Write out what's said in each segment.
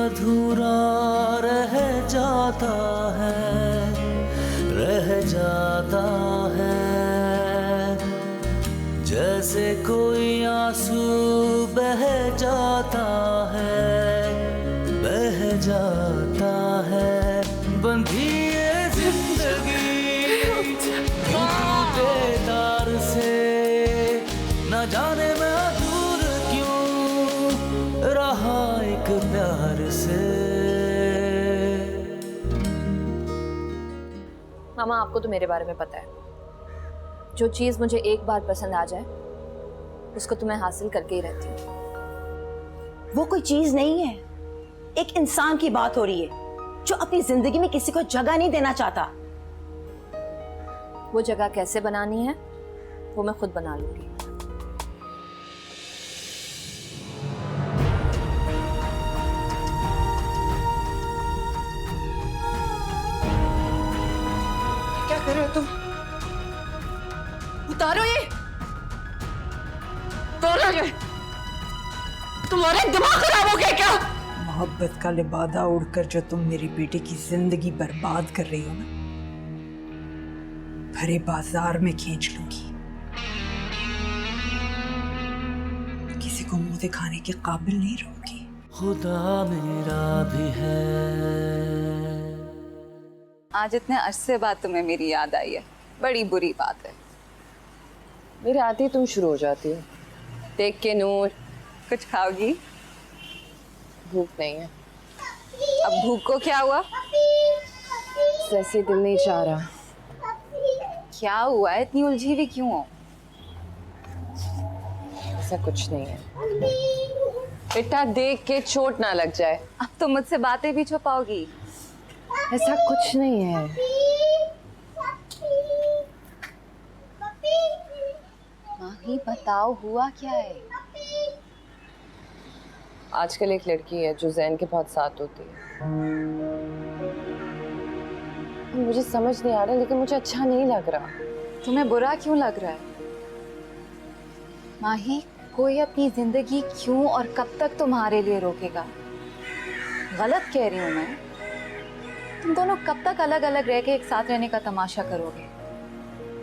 अधूरा रह जाता है, रह जाता है। जैसे कोई आंसू बह जाता है, बह जाता है। बंधी ये जिंदगी टूटे तार से, न जाने मैं दूर क्यों रहा एक प्यार से। मामा, आपको तो मेरे बारे में पता है, जो चीज मुझे एक बार पसंद आ जाए उसको तो मैं हासिल करके ही रहती हूँ। वो कोई चीज नहीं है, एक इंसान की बात हो रही है जो अपनी जिंदगी में किसी को जगह नहीं देना चाहता। वो जगह कैसे बनानी है वो मैं खुद बना लूंगी। क्या कर रहे हो तुम? उतारो ये, तोड़ो ये। तुम्हारे दिमाग खराब हो गया क्या? मोहब्बत का लिबादा उड़कर जो तुम मेरी बेटी की जिंदगी बर्बाद कर रही हो ना, भरे बाजार में खींच लूंगी। किसी को मुंह दिखाने के काबिल नहीं रहूंगी। खुदा मेरा भी है। आज इतने अरसे बाद तुम्हें मेरी याद आई है, बड़ी बुरी बात है। मेरे आते ही तुम शुरू हो जाती हो। देख के नूर, कुछ खाओगी? भूख नहीं है। अब भूख को क्या हुआ? जैसे दिल नहीं चाह रहा। क्या हुआ है, इतनी उलझी हुई क्यों हो? ऐसा कुछ नहीं है बेटा, देख के चोट ना लग जाए। अब तो मुझसे बातें भी छुपाओगी। ऐसा कुछ नहीं है। माही बताओ, हुआ क्या है? आजकल एक लड़की है जो जैन के बहुत साथ होती है। मुझे समझ नहीं आ रहा, लेकिन मुझे अच्छा नहीं लग रहा। तुम्हें बुरा क्यों लग रहा है? माही, कोई अपनी जिंदगी क्यों और कब तक तुम्हारे लिए रोकेगा? गलत कह रही हूं मैं? तुम दोनों कब तक अलग अलग रह के एक साथ रहने का तमाशा करोगे?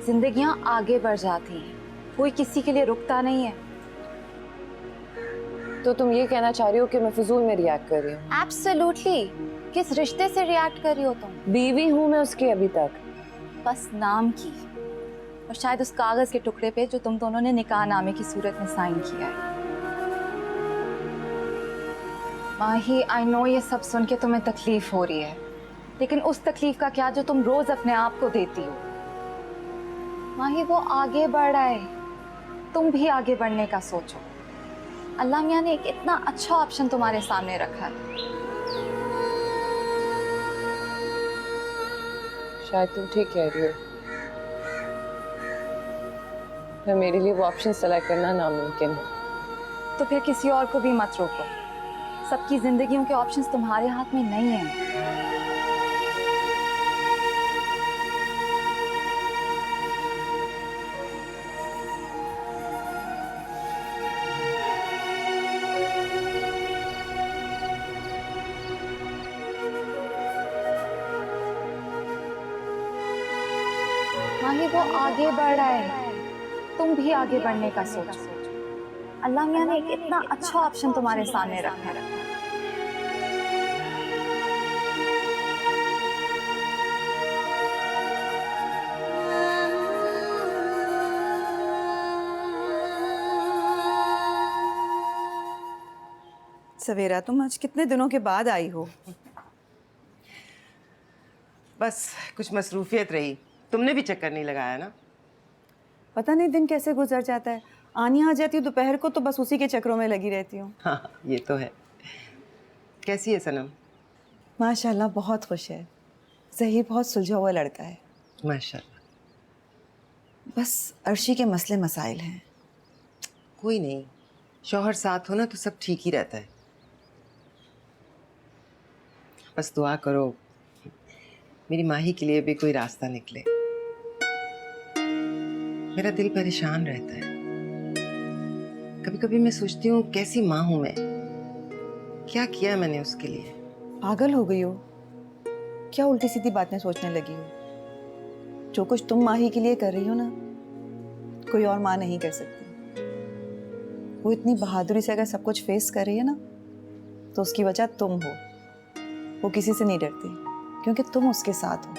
जिंदगियां आगे बढ़ जाती हैं, कोई किसी के लिए रुकता नहीं है। तो तुम ये कहना चाह रही हो कि मैं फिजूल में रिएक्ट कर रही हूँ? एब्सोल्युटली। किस रिश्ते से रिएक्ट कर रही हो तुम? बीवी हूँ मैं उसकी अभी तक। बस नाम की, और शायद उस कागज के टुकड़े पे जो तुम दोनों ने निकाह नामे की सूरत में साइन किया है। माही, आई नो ये सब सुन के तुम्हें तकलीफ हो रही है, लेकिन उस तकलीफ का क्या जो तुम रोज अपने आप को देती हो। माही, वो आगे बढ़ रहा है, तुम भी आगे बढ़ने का सोचो। अल्लाह मियां ने एक इतना अच्छा ऑप्शन तुम्हारे सामने रखा है। शायद तुम ठीक कह रही हो, पर मेरे लिए वो ऑप्शन सेलेक्ट करना नामुमकिन है। तो फिर किसी और को भी मत रोको। सबकी जिंदगियों के ऑप्शंस तुम्हारे हाथ में नहीं हैं। माही, वो आगे बढ़ रहा है, तुम भी आगे बढ़ने का सोचो। अल्लाह मियां ने एक इतना अच्छा ऑप्शन तुम्हारे सामने रखा है। सवेरा, तुम आज कितने दिनों के बाद आई हो? बस कुछ मसरूफियत रही। तुमने भी चक्कर नहीं लगाया ना? पता नहीं दिन कैसे गुजर जाता है। आनिया आ जाती हूँ दोपहर को तो बस उसी के चक्रों में लगी रहती हूँ। हाँ, ये तो है। कैसी है सनम? माशाल्लाह बहुत खुश है। ज़हीर बहुत सुलझा हुआ लड़का है। माशाल्लाह। बस अर्शी के मसले मसाइल हैं। कोई नहीं, शौहर साथ हो ना तो सब ठीक ही रहता है। बस दुआ करो मेरी माही के लिए भी कोई रास्ता निकले। मेरा दिल परेशान रहता है। कभी कभी मैं सोचती हूँ कैसी माँ हूं मैं। क्या किया मैंने उसके लिए? पागल हो गई हो क्या? उल्टी सीधी बातें सोचने लगी हो? जो कुछ तुम माही के लिए कर रही हो ना, कोई और माँ नहीं कर सकती। वो इतनी बहादुरी से अगर सब कुछ फेस कर रही है ना, तो उसकी वजह तुम हो। वो किसी से नहीं डरती क्योंकि तुम उसके साथ हो।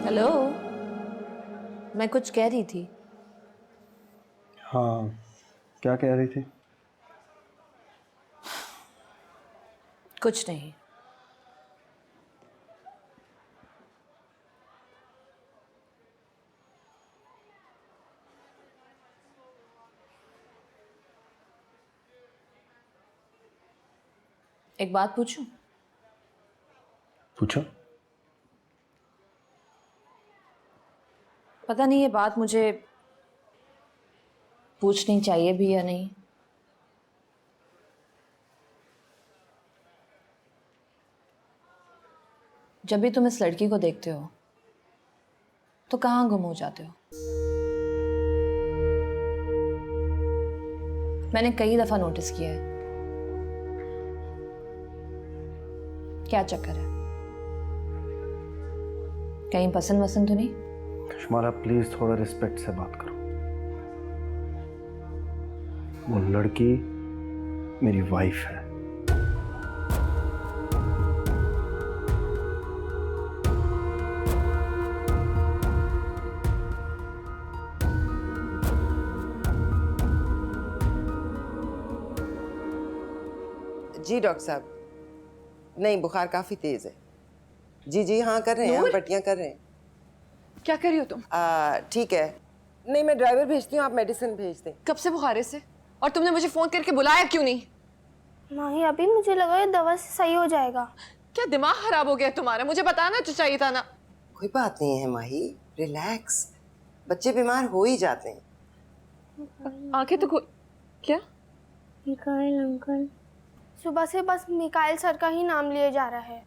हेलो, मैं कुछ कह रही थी। हाँ, क्या कह रही थी? कुछ नहीं। एक बात पूछूं? पूछो। पता नहीं ये बात मुझे पूछनी चाहिए भी या नहीं। जब भी तुम इस लड़की को देखते हो तो कहाँ गुम हो जाते हो? मैंने कई दफा नोटिस किया है। क्या चक्कर है? कहीं पसंद वसंद तो नहीं? कश्मारा प्लीज थोड़ा रिस्पेक्ट से बात करो। वो लड़की मेरी वाइफ है। जी डॉक्टर साहब, नहीं बुखार काफी तेज है। जी हाँ कर रहे हैं, हम पट्टियां कर रहे हैं। क्या कर रही हो तुम? ठीक है, नहीं मैं ड्राइवर भेजती हूँ, आप मेडिसिन भेज दें। कब से बुखार है इसे? और तुमने मुझे फोन करके बुलाया क्यों नहीं? माही अभी मुझे लगा ये दवा से सही हो जाएगा। क्या दिमाग खराब हो गया तुम्हारा? मुझे बताना तो चाहिए था ना। कोई बात नहीं है माही, रिलैक्स। बच्चे बीमार हो ही जाते हैं। आंखें तो क्या? मिकाइल अंकल सुबह से बस मिकाइल सर का ही नाम लिए जा रहा है।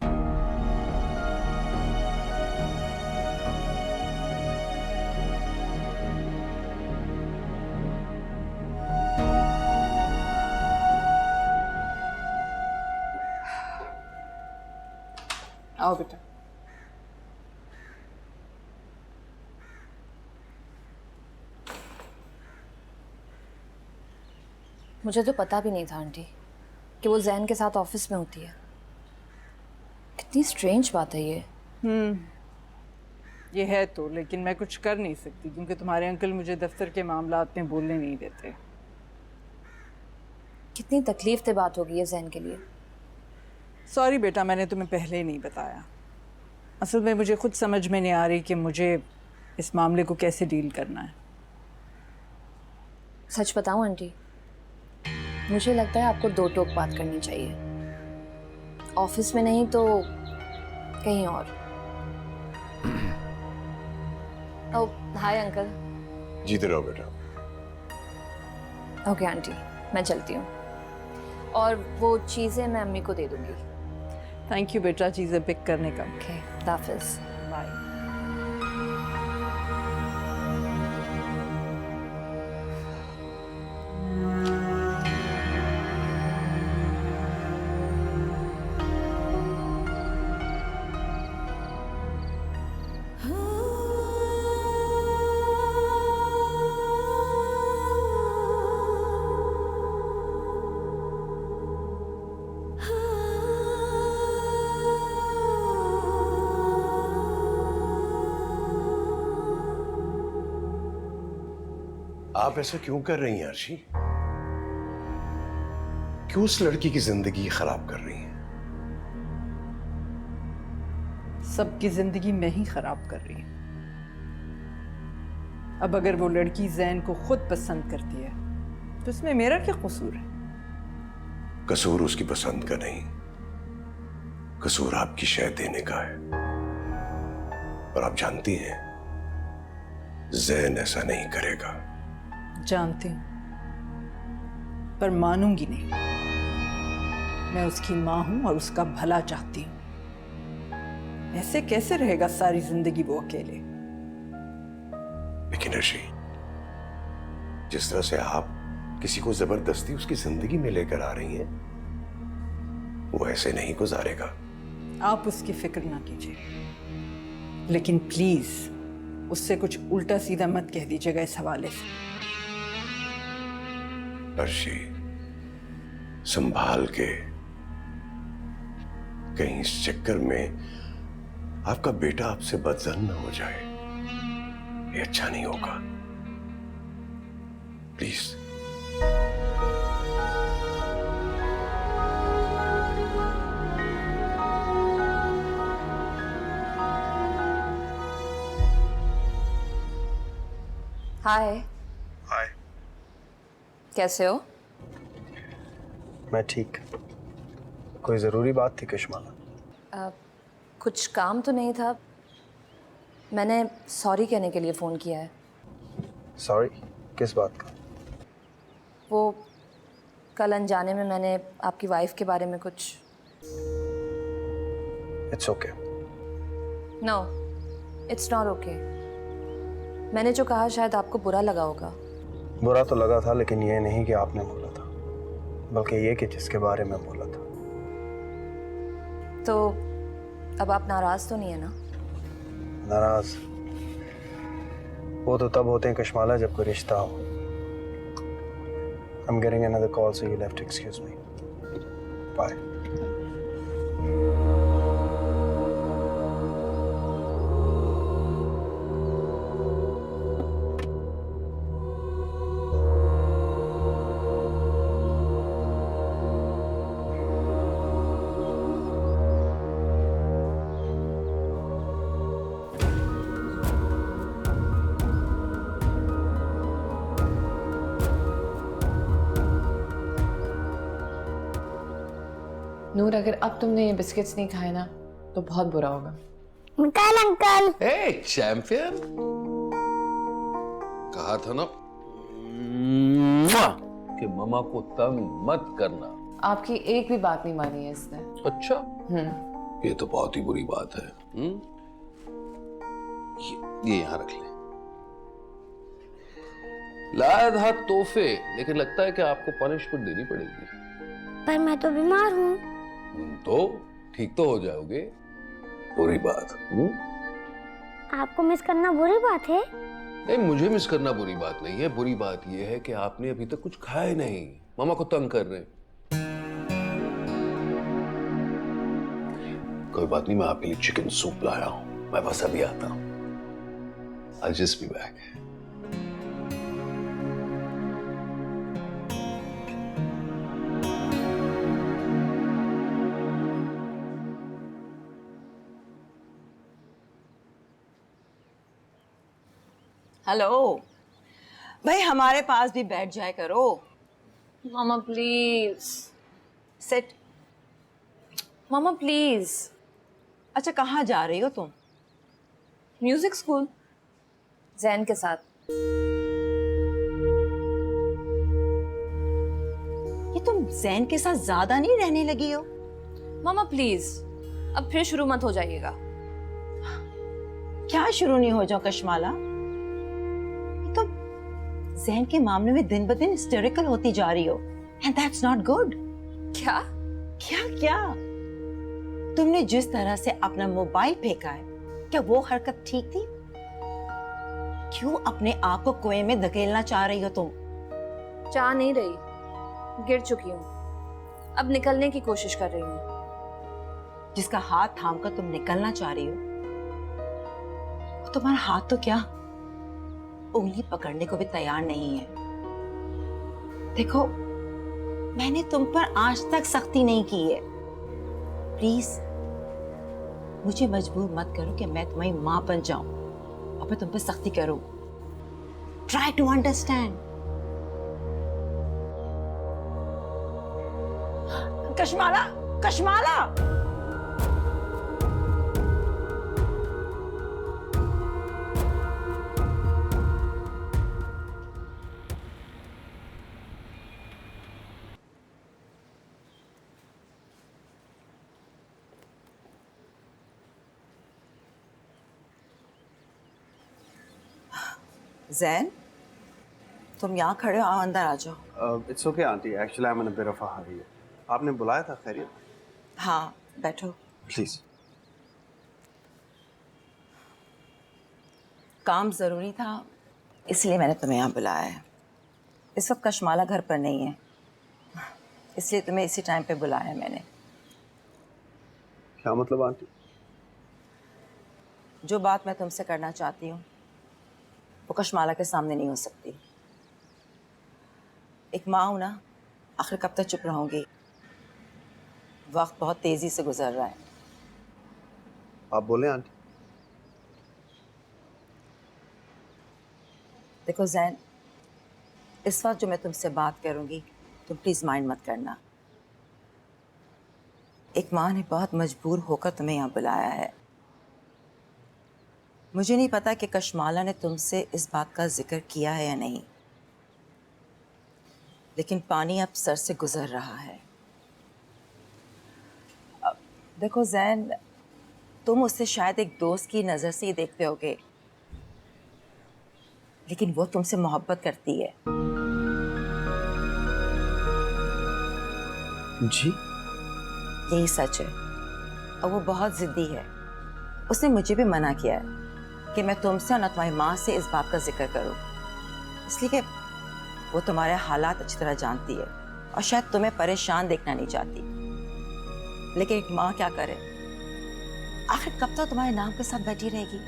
आओ बेटा। मुझे तो पता भी नहीं था आंटी कि वो जैन के साथ ऑफिस में होती है। कितनी स्ट्रेंज बात है ये। ये है तो, लेकिन मैं कुछ कर नहीं सकती क्योंकि तुम्हारे अंकल मुझे दफ्तर के मामलात में बोलने नहीं देते। कितनी तकलीफ दे बात होगी ये जैन के लिए। सॉरी बेटा, मैंने तुम्हें पहले ही नहीं बताया। असल में मुझे खुद समझ में नहीं आ रही कि मुझे इस मामले को कैसे डील करना है। सच बताऊं आंटी, मुझे लगता है आपको दो टोक बात करनी चाहिए। ऑफिस में नहीं तो कहीं और। ओह हाय अंकल। जीते रहो बेटा। ओके आंटी, मैं चलती हूँ और वो चीज़ें मैं अम्मी को दे दूँगी। थैंक यू बेटा चीज़ें पिक करने का। ओके, हाफिज़। बाय। आप ऐसा क्यों कर रही हैं अर्शी? क्यों उस लड़की की जिंदगी खराब कर रही हैं? सबकी जिंदगी मैं ही खराब कर रही हूँ। अब अगर वो लड़की जैन को खुद पसंद करती है तो इसमें मेरा क्या कसूर है? कसूर उसकी पसंद का नहीं, कसूर आपकी शय देने का है। और आप जानती हैं जैन ऐसा नहीं करेगा। जानती हूं, पर मानूंगी नहीं। मैं उसकी माँ हूं और उसका भला चाहती हूँ। ऐसे कैसे रहेगा सारी जिंदगी वो अकेले? लेकिन अर्शी, जिस तरह से आप किसी को जबरदस्ती उसकी जिंदगी में लेकर आ रही हैं, वो ऐसे नहीं गुजारेगा। आप उसकी फिक्र ना कीजिए, लेकिन प्लीज उससे कुछ उल्टा सीधा मत कह दीजिएगा इस हवाले से। अर्शी, संभाल के, कहीं इस चक्कर में आपका बेटा आपसे बदजन न हो जाए, ये अच्छा नहीं होगा। प्लीज। हाय। हाय। कैसे हो? मैं ठीक। कोई ज़रूरी बात थी कश्माला? कुछ काम तो नहीं था, मैंने सॉरी कहने के लिए फ़ोन किया है। सॉरी? किस बात का? वो कल अनजाने में मैंने आपकी वाइफ के बारे में कुछ। It's okay. No, it's not okay. मैंने जो कहा शायद आपको बुरा लगा होगा। बुरा तो लगा था, लेकिन ये नहीं कि आपने बोला था, बल्कि ये कि जिसके बारे में बोला था। तो अब आप नाराज तो नहीं है ना? नाराज वो तो तब होते हैं कश्माला जब कोई रिश्ता हो। I'm getting another call, so you'll have to excuse me. Bye. नूर, अगर अब तुमने ये बिस्किट्स नहीं खाए ना तो बहुत बुरा होगा। मिकाइल अंकल। हे चैंपियन, कहा था ना कि मामा को तंग मत करना। आपकी एक भी बात नहीं मानी है इसने। अच्छा, ये तो बहुत ही बुरी बात है। ये यहाँ रख ले। लाया था तोहफे, लेकिन लगता है कि आपको पनिशमेंट देनी पड़ेगी। पर मैं तो बीमार हूँ। तो ठीक तो हो जाओगे। बुरी बात। आपको मिस करना बुरी बात है? नहीं, मुझे मिस करना बुरी बात नहीं है। बुरी बात यह है कि आपने अभी तक कुछ खाया नहीं, मामा को तंग कर रहे। कोई बात नहीं, मैं आपके लिए चिकन सूप लाया हूं। मैं बस अभी आता हूं। I'll just be back. Hello भाई, हमारे पास भी बैठ जाए करो। मामा प्लीज। सेट। Mama please. अच्छा, कहाँ जा रही हो तुम? म्यूजिक स्कूल, जैन के साथ। ये तुम जैन के साथ ज्यादा नहीं रहने लगी हो? मामा प्लीज, अब फिर शुरू मत हो जाइएगा। क्या शुरू नहीं हो जाओ कश्माला? तुम जैन के मामले में दिन ब दिन हिस्टेरिकल होती जा रही हो, एंड दैट्स नॉट गुड। क्या क्या क्या? तुमने जिस तरह से अपना मोबाइल फेंका है, क्या वो हरकत ठीक थी? क्यों अपने आप को कुएं में धकेलना चाह रही हो तुम? चाह नहीं रही, गिर चुकी हूँ, अब निकलने की कोशिश कर रही हूँ। जिसका हाथ थाम कर तुम निकलना चाह रही हो, तुम्हारा हाथ तो क्या उंगली पकड़ने को भी तैयार नहीं है। देखो, मैंने तुम पर आज तक सख्ती नहीं की है। प्लीज मुझे मजबूर मत करो कि मैं तुम्हारी मां बन जाऊं और मैं तुम पर सख्ती करूं। Try to understand. Kashmala, Kashmala! Jain, तुम यहाँ खड़े हो, आओ अंदर आ जाओ। It's okay aunty, actually I am in a bit of a hurry. आपने बुलाया था? खैरियत? हाँ, बैठो। प्लीज। काम ज़रूरी था, इसलिए मैंने तुम्हें यहाँ बुलाया है। इस वक्त कशमाला घर पर नहीं है, इसलिए तुम्हें इसी टाइम पे बुलाया है मैंने। क्या मतलब आंटी? जो बात मैं तुमसे करना चाहती हूँ वो कशमाला के सामने नहीं हो सकती। एक माँ हूँ ना, आखिर कब तक चुप रहूँगी? वक्त बहुत तेज़ी से गुजर रहा है। आप बोले आंटी। देखो जैन, इस वक्त जो मैं तुमसे बात करूँगी तुम प्लीज़ माइंड मत करना। एक माँ ने बहुत मजबूर होकर तुम्हें यहाँ बुलाया है। मुझे नहीं पता कि कशमाला ने तुमसे इस बात का जिक्र किया है या नहीं, लेकिन पानी अब सर से गुजर रहा है। अब देखो जैन, तुम उससे शायद एक दोस्त की नज़र से ही देखते होगे, लेकिन वो तुमसे मोहब्बत करती है। जी? यही सच है, और वो बहुत ज़िद्दी है। उसने मुझे भी मना किया है कि मैं तुमसे और न तुम्हारी माँ से इस बात का जिक्र करूं, इसलिए कि वो तुम्हारे हालात अच्छी तरह जानती है और शायद तुम्हें परेशान देखना नहीं चाहती। लेकिन एक माँ क्या करे, आखिर कब तक तुम्हारे नाम के साथ बैठी रहेगी?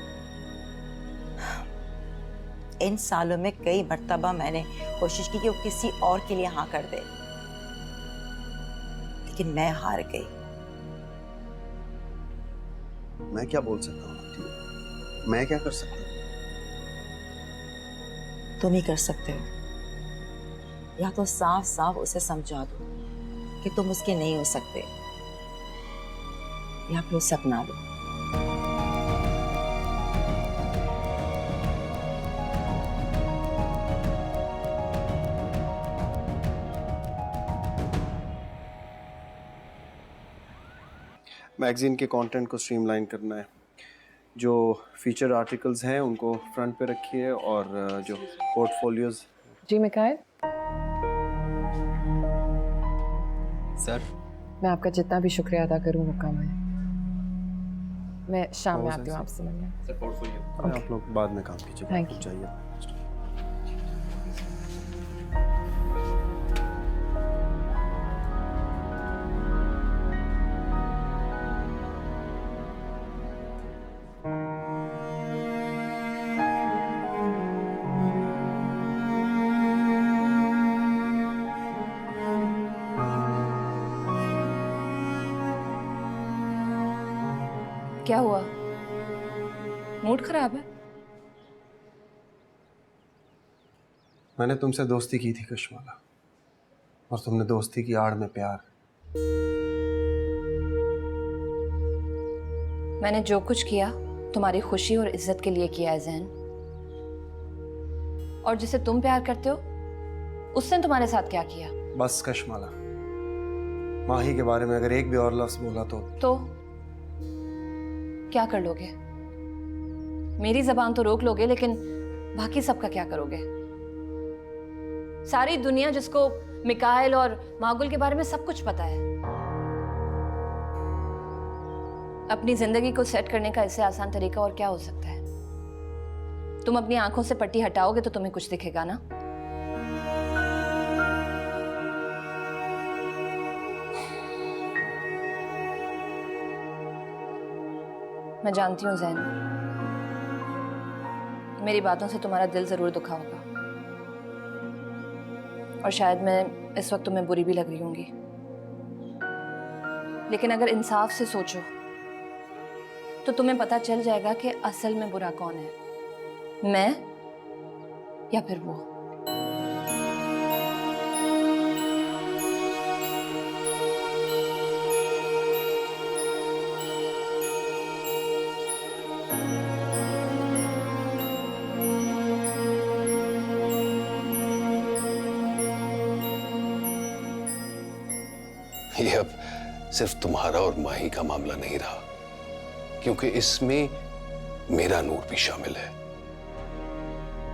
इन सालों में कई मर्तबा मैंने कोशिश की कि वो किसी और के लिए हाँ कर दे, लेकिन मैं हार गई। मैं क्या बोल सकता हूँ आंटी? मैं क्या कर सकता हूँ? तुम ही कर सकते हो। या तो साफ साफ उसे समझा दो कि तुम उसके नहीं हो सकते, या फिर उसे अपना लो। मैगजीन के कंटेंट को स्ट्रीमलाइन करना है। जो फीचर आर्टिकल्स हैं उनको फ्रंट पे रखिए, और जो पोर्टफोलियोज। जी मिकाइल, सर, मैं आपका जितना भी शुक्रिया अदा करूँ वो कम है। मैं शाम में आती हूँ आपसे मिलने। सर पोर्टफोलियो आप लोग बाद में काम कीजिए। Thank you. चाहिए। क्या हुआ? मूड खराब है? मैंने तुमसे दोस्ती की थी कशमाला, और तुमने दोस्ती की आड़ में प्यार। मैंने जो कुछ किया तुम्हारी खुशी और इज्जत के लिए किया है जैन, और जिसे तुम प्यार करते हो उसने तुम्हारे साथ क्या किया? बस कशमाला, माही के बारे में अगर एक भी और लफ्ज बोला तो क्या कर लोगे? मेरी जबान तो रोक लोगे, लेकिन बाकी सबका क्या करोगे? सारी दुनिया जिसको मिकाइल और मागुल के बारे में सब कुछ पता है, अपनी जिंदगी को सेट करने का इससे आसान तरीका और क्या हो सकता है? तुम अपनी आंखों से पट्टी हटाओगे तो तुम्हें कुछ दिखेगा ना। मैं जानती हूँ जैन, मेरी बातों से तुम्हारा दिल जरूर दुखा होगा, और शायद मैं इस वक्त तुम्हें बुरी भी लग रही होंगी, लेकिन अगर इंसाफ से सोचो तो तुम्हें पता चल जाएगा कि असल में बुरा कौन है, मैं या फिर वो। ये अब सिर्फ तुम्हारा और माही का मामला नहीं रहा, क्योंकि इसमें मेरा नूर भी शामिल है,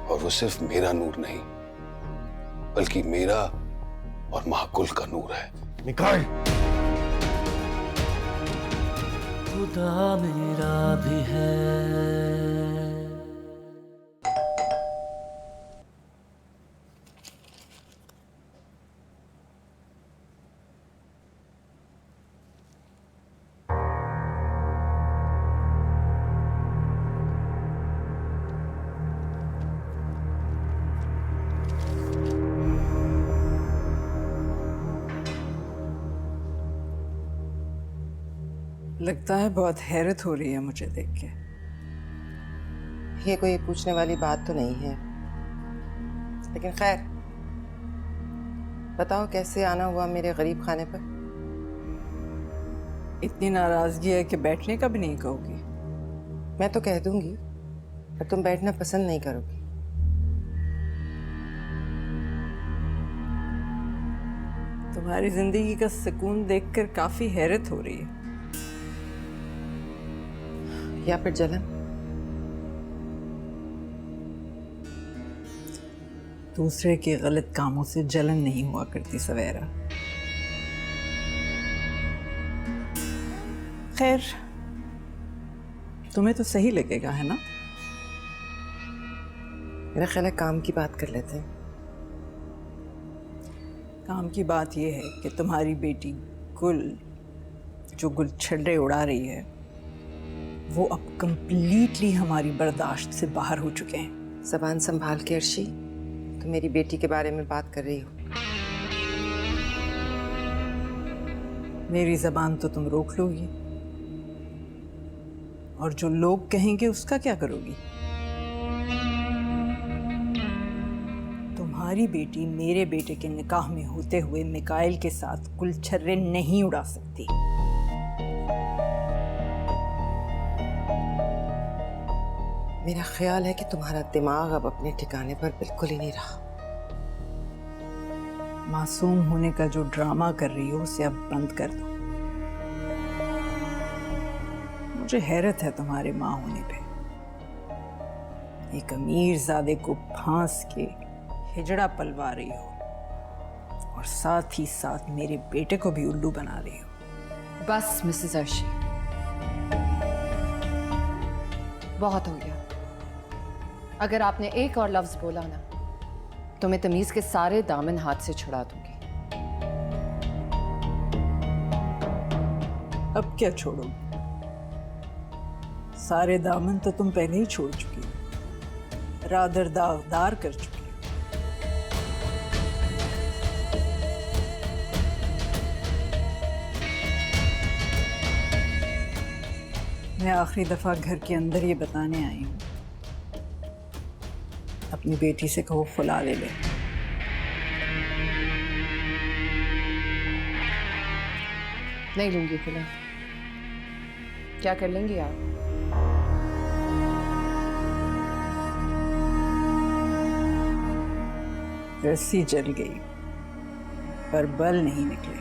और वो सिर्फ मेरा नूर नहीं, बल्कि मेरा और महाकुल का नूर है। निकाल। खुदा मेरा भी है। लगता है बहुत हैरत हो रही है मुझे देख के। ये कोई पूछने वाली बात तो नहीं है, लेकिन खैर बताओ कैसे आना हुआ मेरे गरीब खाने पर? इतनी नाराजगी है कि बैठने का भी नहीं कहोगी? मैं तो कह दूंगी, पर तुम बैठना पसंद नहीं करोगी। तुम्हारी जिंदगी का सुकून देखकर काफी हैरत हो रही है। या फिर जलन? दूसरे के गलत कामों से जलन नहीं हुआ करती सवेरा। खैर, तुम्हें तो सही लगेगा, है ना? मेरा ख्याल है काम की बात कर लेते हैं। काम की बात यह है कि तुम्हारी बेटी गुल जो गुलछर्रे उड़ा रही है, वो अब कंप्लीटली हमारी बर्दाश्त से बाहर हो चुके हैं। ज़बान संभाल के अर्शी, तुम मेरी बेटी के बारे में बात कर रही हो। मेरी ज़बान तो तुम रोक लोगी, और जो लोग कहेंगे उसका क्या करोगी? तुम्हारी बेटी मेरे बेटे के निकाह में होते हुए मिकाइल के साथ गुलछर्रे नहीं उड़ा सकती। मेरा ख्याल है कि तुम्हारा दिमाग अब अपने ठिकाने पर बिल्कुल ही नहीं रहा। मासूम होने का जो ड्रामा कर रही हो उसे अब बंद कर दो। मुझे हैरत है तुम्हारे माँ होने पे। एक अमीरजादे को फांस के हिजड़ा पलवा रही हो और साथ ही साथ मेरे बेटे को भी उल्लू बना रही हो। बस मिसेस अर्शी, बहुत हो गया। अगर आपने एक और लफ्ज बोला ना, तो मैं तमीज के सारे दामन हाथ से छुड़ा दूंगी। अब क्या छोड़ोगी? सारे दामन तो तुम पहले ही छोड़ चुकी हो, रादर दागदार कर चुकी हो। मैं आखिरी दफा घर के अंदर ये बताने आई हूँ, अपनी बेटी से कहो फुला ले ले। नहीं लूंगी फुला। क्या कर लेंगी आप? रस्सी जल गई पर बल नहीं निकले।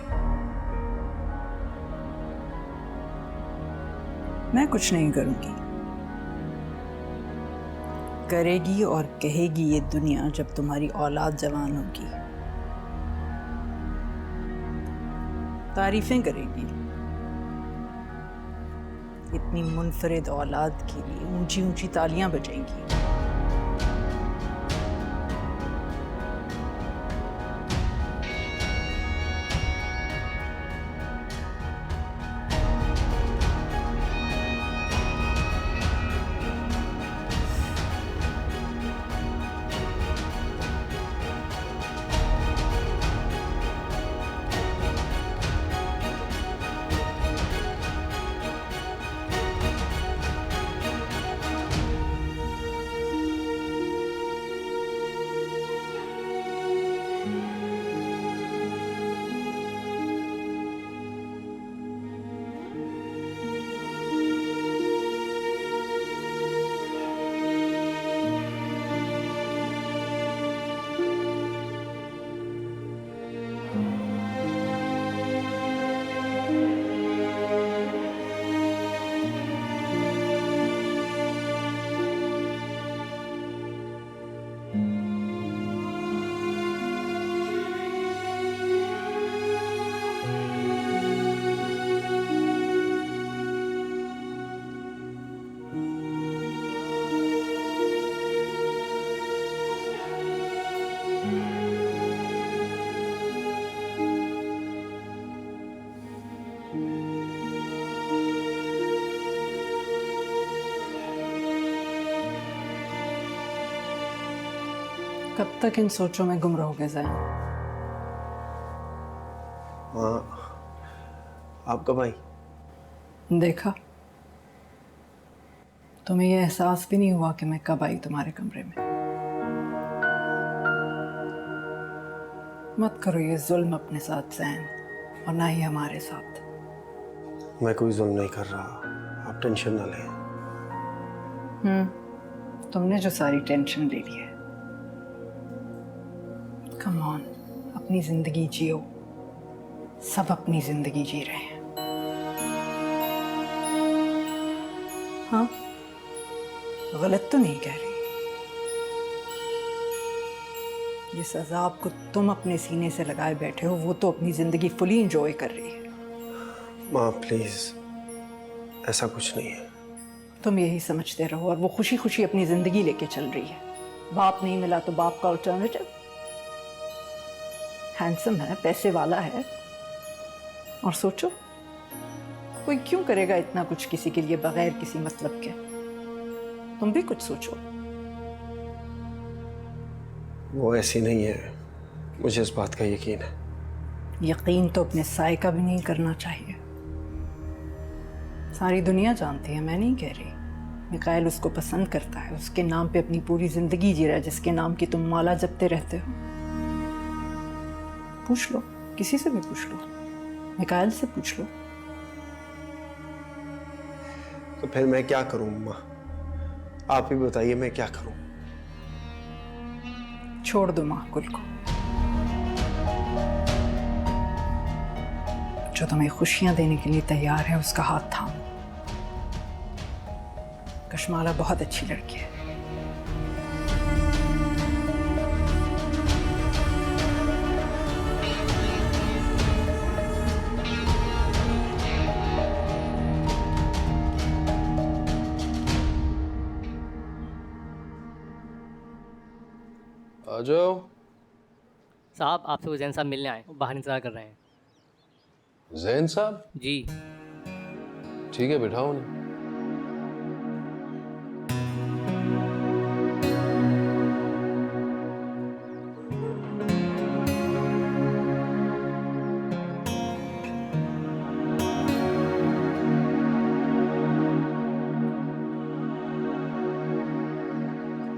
मैं कुछ नहीं करूंगी। करेगी और कहेगी ये दुनिया जब तुम्हारी औलाद जवान होगी। तारीफें करेगी। इतनी मुनफरिद औलाद के लिए ऊंची ऊंची तालियां बजेंगी। कब तक इन सोचों में गुम रहोगे ज़ैन? माँ, आप कब आई? देखा, तुम्हें यह एहसास भी नहीं हुआ कि मैं कब आई तुम्हारे कमरे में। मत करो ये जुल्म अपने साथ ज़ैन, और ना ही हमारे साथ। मैं कोई जुल्म नहीं कर रहा, आप टेंशन ना लें। तुमने जो सारी टेंशन ले ली है। कम ऑन, अपनी जिंदगी जियो। सब अपनी जिंदगी जी रहे हैं। हाँ, गलत तो नहीं कह रही। ये सजा आपको तुम अपने सीने से लगाए बैठे हो, वो तो अपनी जिंदगी फुली एंजॉय कर रही है। माँ प्लीज, ऐसा कुछ नहीं है। तुम यही समझते रहो और वो खुशी खुशी अपनी जिंदगी लेके चल रही है। बाप नहीं मिला तो बाप का अल्टरनेटिव। हैंडसम है, पैसे वाला है, और सोचो कोई क्यों करेगा इतना कुछ किसी के लिए बगैर किसी मतलब के। तुम भी कुछ सोचो। वो ऐसी नहीं है, मुझे इस बात का यकीन है। यकीन तो अपने साय का भी नहीं करना चाहिए। सारी दुनिया जानती है, मैं नहीं कह रही। मिकाइल उसको पसंद करता है, उसके नाम पे अपनी पूरी जिंदगी जी रहा है, जिसके नाम की तुम माला जपते रहते हो। पूछ लो, किसी से भी पूछ लो, मिकाइल से पूछ लो। तो फिर मैं क्या करूं माँ? आप ही बताइए, मैं क्या करूं? छोड़ दो माकुल को। जो तुम्हें खुशियां देने के लिए तैयार है, उसका हाथ थामो। कशमाला बहुत अच्छी लड़की है। आ जाओ। साहब, आपसे वो जैन साहब मिलने आए, बाहर इंतजार कर रहे हैं। जैन साहब? जी। ठीक है, बिठाओ उन्हें।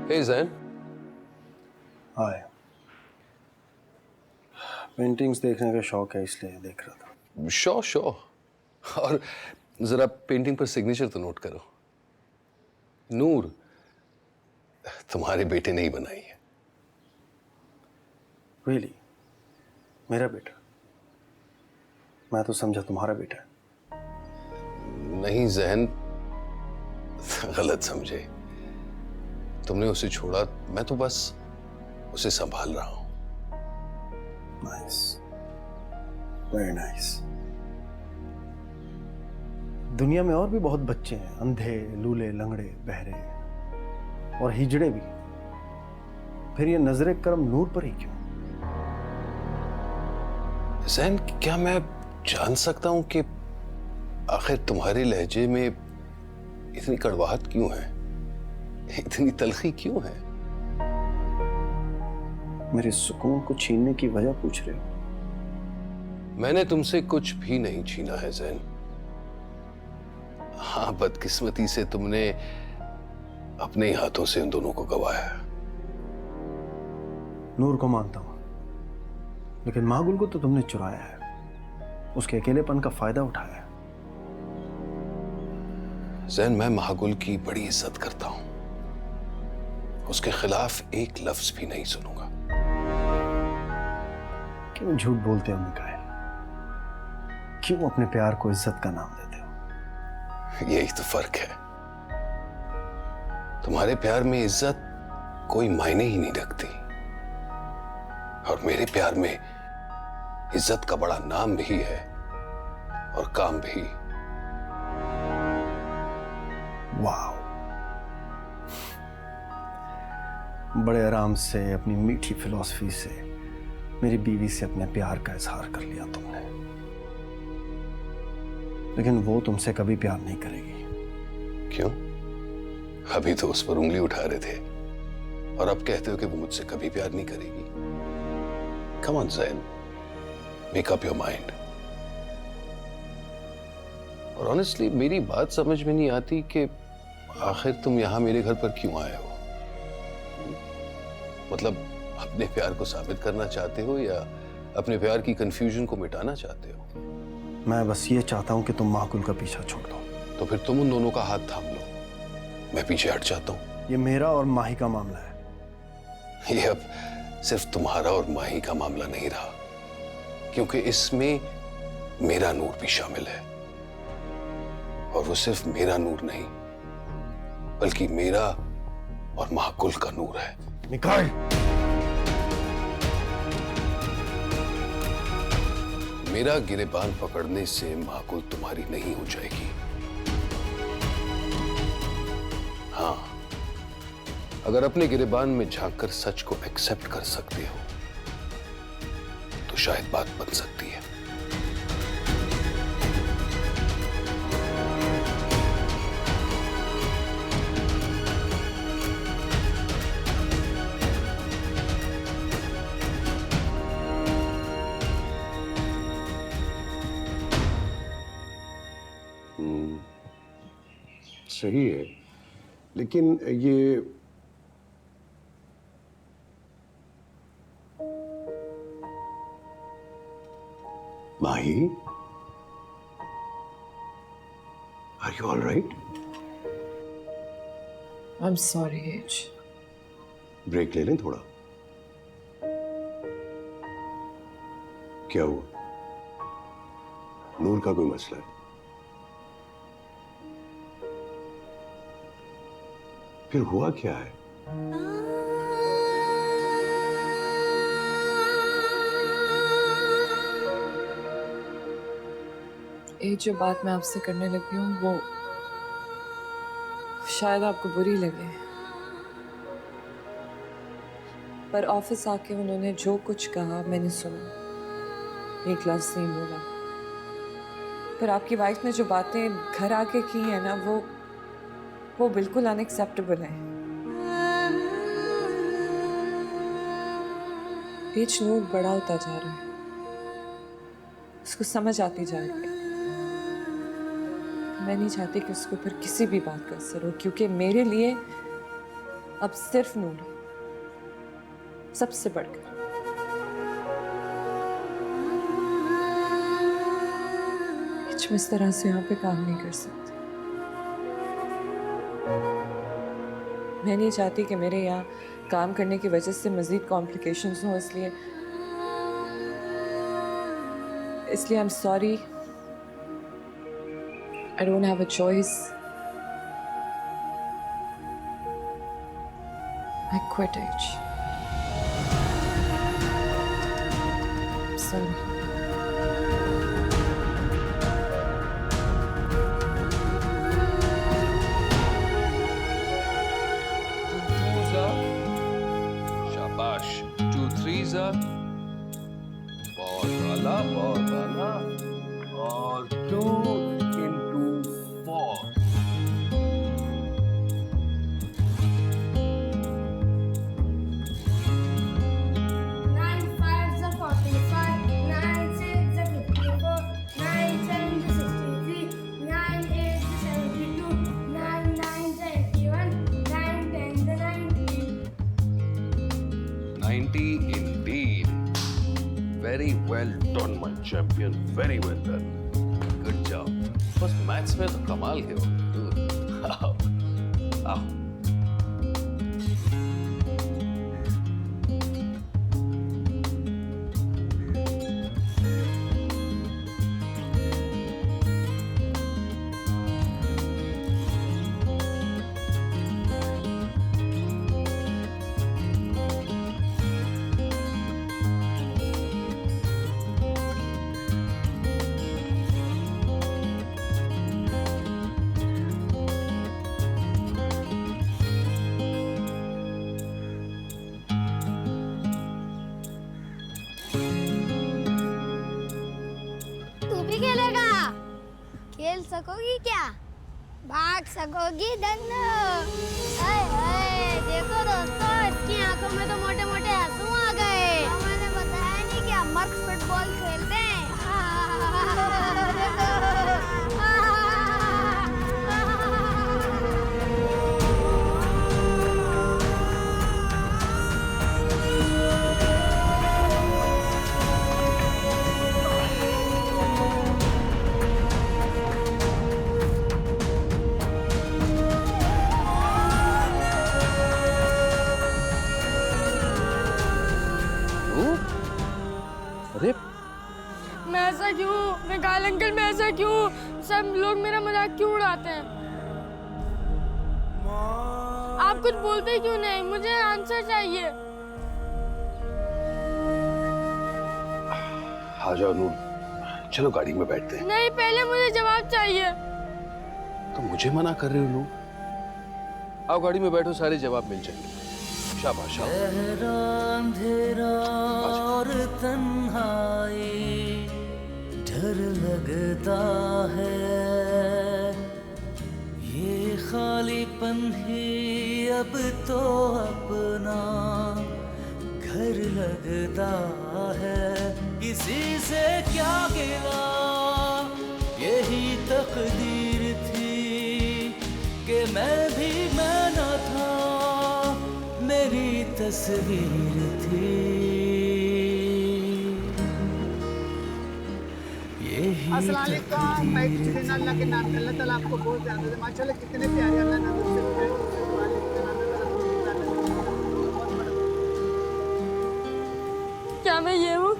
हे जैन। हाय। पेंटिंग्स देखने का शौक है, इसलिए देख रहा था। Show show. और जरा पेंटिंग पर सिग्नेचर तो नोट करो। नूर तुम्हारे बेटे ने ही बनाई है। रियली? मेरा बेटा? मैं तो समझा तुम्हारा बेटा है। नहीं जहन, गलत समझे। तुमने उसे छोड़ा, मैं तो बस उसे संभाल रहा हूं। Nice, very nice. दुनिया में और भी बहुत बच्चे हैं, अंधे, लूले, लंगड़े, बहरे और हिजड़े भी। फिर ये नजरे करम नूर पर ही क्यों? जैन, क्या मैं जान सकता हूं कि आखिर तुम्हारे लहजे में इतनी कड़वाहट क्यों है, इतनी तलखी क्यों है? मेरे सुकून को छीनने की वजह पूछ रहे हो? मैंने तुमसे कुछ भी नहीं छीना है जैन। हाँ, बदकिस्मती से तुमने अपने ही हाथों से उन दोनों को गवाया। नूर को मानता हूं, लेकिन मागुल को तो तुमने चुराया है, उसके अकेलेपन का फायदा उठाया है। जैन, मैं महागुल की बड़ी इज्जत करता हूं, उसके खिलाफ एक लफ्ज भी नहीं सुनूंगा। क्यों झूठ बोलते हो मिकाइल? क्यों अपने प्यार को इज्जत का नाम देते हो? यही तो फर्क है। तुम्हारे प्यार में इज्जत कोई मायने ही नहीं रखती, और मेरे प्यार में इज्जत का बड़ा नाम भी है और काम भी। वाह, बड़े आराम से अपनी मीठी फिलॉसफी से मेरी बीवी से अपने प्यार का इजहार कर लिया तुमने, लेकिन वो तुमसे कभी प्यार नहीं करेगी। क्यों? अभी तो उस पर उंगली उठा रहे थे और अब कहते हो कि वो मुझसे कभी प्यार नहीं करेगी। Come on Zain, make up your mind. और ऑनेस्टली मेरी बात समझ में नहीं आती कि आखिर तुम यहां मेरे घर पर क्यों आए हो? मतलब अपने प्यार को साबित करना चाहते हो या अपने प्यार की कंफ्यूजन को मिटाना चाहते हो? मैं बस ये चाहता हूं कि तुम माकुल का पीछा छोड़ दो। तो फिर तुम उन दोनों का हाथ थाम लो, मैं पीछे हट जाता हूं। ये मेरा और माही का मामला है। ये अब सिर्फ तुम्हारा और माही का मामला नहीं रहा, क्योंकि इसमें मेरा नूर भी शामिल है। और वो सिर्फ मेरा नूर नहीं, बल्कि मेरा और माकुल का नूर है। निकाल। मेरा गिरेबान पकड़ने से माकुल तुम्हारी नहीं हो जाएगी। हाँ, अगर अपने गिरेबान में झांककर सच को एक्सेप्ट कर सकते हो तो शायद बात बन सकती है। सही है, लेकिन ये Mahi, are you all right? I am sorry एज। ब्रेक ले लें थोड़ा। क्या हुआ? नूर का कोई मसला है? फिर हुआ क्या है? ये जो बात मैं आपसे करने लगी हूँ वो शायद आपको बुरी लगे, पर ऑफिस आके उन्होंने जो कुछ कहा मैंने सुना, एक लफ्ज नहीं बोला। पर आपकी वाइफ ने जो बातें घर आके की है ना, वो बिल्कुल अनएक्सेप्टेबल है। एज नूर बड़ा होता जा रहा है, उसको समझ आती जा रही है। मैं नहीं चाहती कि उसके ऊपर किसी भी बात का असर हो, क्योंकि मेरे लिए अब सिर्फ नूर है, सबसे बढ़कर। मैं इस तरह से यहाँ पे काम नहीं कर सकती। मैं नहीं चाहती कि मेरे यहाँ काम करने की वजह से मजीद कॉम्प्लिकेशंस हों, इसलिए आई am sorry, I don't have a choice. I quit H. I'm sorry. शाबाश। 2 3s बहुत आला, बहुत आला। और 2 into 4। Very well done, my champion. Very well done. Good job. बस मैथ्स में तो कमाल के हो। आओ, आओ। खेल सकोगी क्या? भाग सकोगी दन्नो? हाय हाय। देखो दोस्तों, इसकी आंखों में तो मोटे मोटे आंसू आ गए। मैंने बताया नहीं कि अमर फुटबॉल खेलते हैं। अरे मैं ऐसा क्यों? मिकाइल अंकल, मैं ऐसा क्यों? सब लोग मेरा मजाक क्यों उड़ाते हैं? आप कुछ बोलते क्यों नहीं? मुझे आंसर चाहिए। आ जाओ नूर, चलो गाड़ी में बैठते हैं। नहीं, पहले मुझे जवाब चाहिए। तो मुझे मना कर रहे हो नूर? आओ गाड़ी में बैठो, सारे जवाब मिल जाएंगे। शाबाश और तन्हाई डर लगता है, ये खालीपन ही अब तो अपना घर लगता है। इसी से क्या गिला, यही तकदीर थी कि मैं भी मैं न था, मेरी तस्वीर थी। अस्सलाम वालेकुम। मैं शुक्रिया अल्लाह के नाम, अल्लाह ताला आपको बहुत ज़्यादा दे। माशाल्लाह कितने प्यारे अल्लाह ने मुझसे क्या मैं ये हूँ?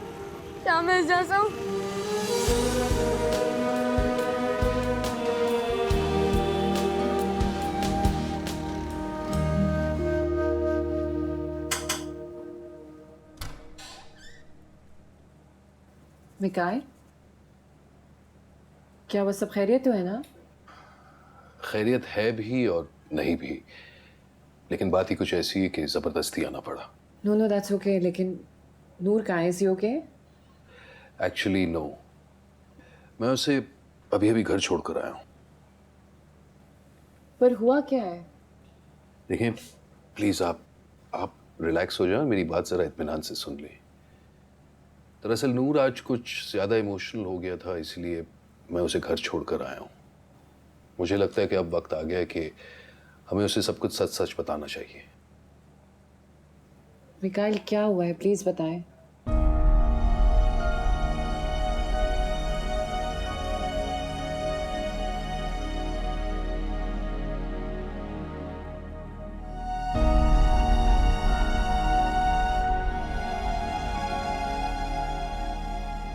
क्या मैं इस जैसा हूँ? मिकाइल, क्या वो सब खैरियत तो है ना? खैरियत है भी और नहीं भी, लेकिन बात ही कुछ ऐसी है कि जबरदस्ती आना पड़ा। नो नो दैट्स ओके, लेकिन नूर कहाँ है? Is he okay? Actually no, मैं उसे अभी अभी घर छोड़कर आया हूँ। पर हुआ क्या है? देखिए प्लीज आप रिलैक्स हो जाओ, मेरी बात जरा इत्मीनान से सुन लें। दरअसल नूर आज कुछ ज़्यादा इमोशनल हो गया था, इसलिए मैं उसे घर छोड़कर आया हूँ। मुझे लगता है कि अब वक्त आ गया है कि हमें उसे सब कुछ सच सच बताना चाहिए। मिकाइल, क्या हुआ है? प्लीज बताएं।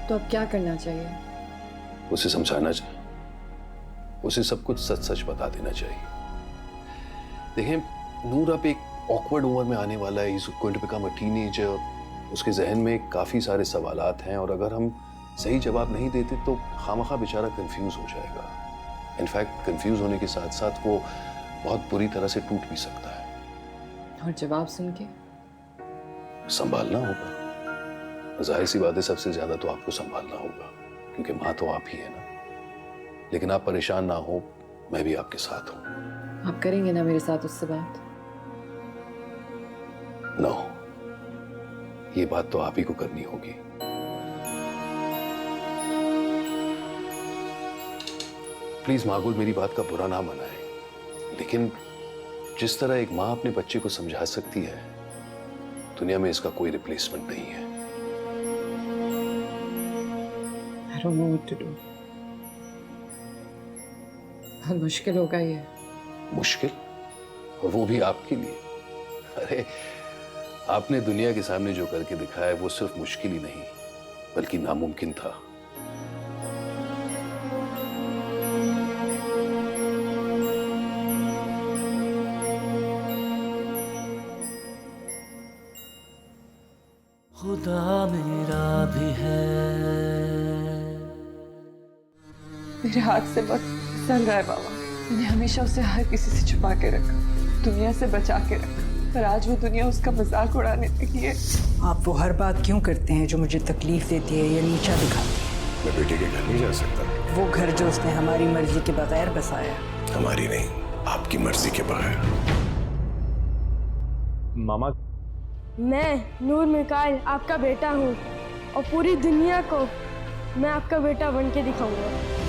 तो अब क्या करना चाहिए? उसे समझाना चाहिए, उसे सब कुछ सच सच बता देना चाहिए। देखें, नूर अब एक ऑकवर्ड उम्र में आने वाला है। He is going to become a teenager. उसके जहन में काफ़ी सारे सवालात हैं और अगर हम सही जवाब नहीं देते तो खामखा बेचारा कंफ्यूज हो जाएगा। इनफैक्ट कंफ्यूज होने के साथ साथ वो बहुत बुरी तरह से टूट भी सकता है। और जवाब सुन के संभालना होगा। जाहिर सी बात है, सबसे ज्यादा तो आपको संभालना होगा क्योंकि माँ तो आप ही है ना। लेकिन आप परेशान ना हो, मैं भी आपके साथ हूँ। आप करेंगे ना मेरे साथ उससे बात? नो, ये बात तो आप ही को करनी होगी। प्लीज मागुल, मेरी बात का बुरा ना मनाएं, लेकिन जिस तरह एक माँ अपने बच्चे को समझा सकती है, दुनिया में इसका कोई रिप्लेसमेंट नहीं है। I don't know what to do. बहुत मुश्किल होगा ये। मुश्किल? और वो भी आपके लिए? अरे, आपने दुनिया के सामने जो करके दिखाया है वो सिर्फ मुश्किल ही नहीं बल्कि नामुमकिन था। खुदा मेरा भी है। मेरे हाथ से बहुत सल रहा है बाबा। मैंने हमेशा उसे हर किसी से छुपा के रखा, दुनिया से बचा के रखा, पर आज वो दुनिया उसका मजाक उड़ाने लगी है। आप वो हर बात क्यों करते हैं जो मुझे तकलीफ देती है या नीचा दिखाती है? मैं बेटे के घर नहीं जा सकता। वो घर जो उसने हमारी मर्जी के बगैर बसाया। हमारी नहीं, आपकी मर्जी के बगैर। मामा मैं नूर मिकाइल आपका बेटा हूँ और पूरी दुनिया को मैं आपका बेटा बन के दिखाऊंगा।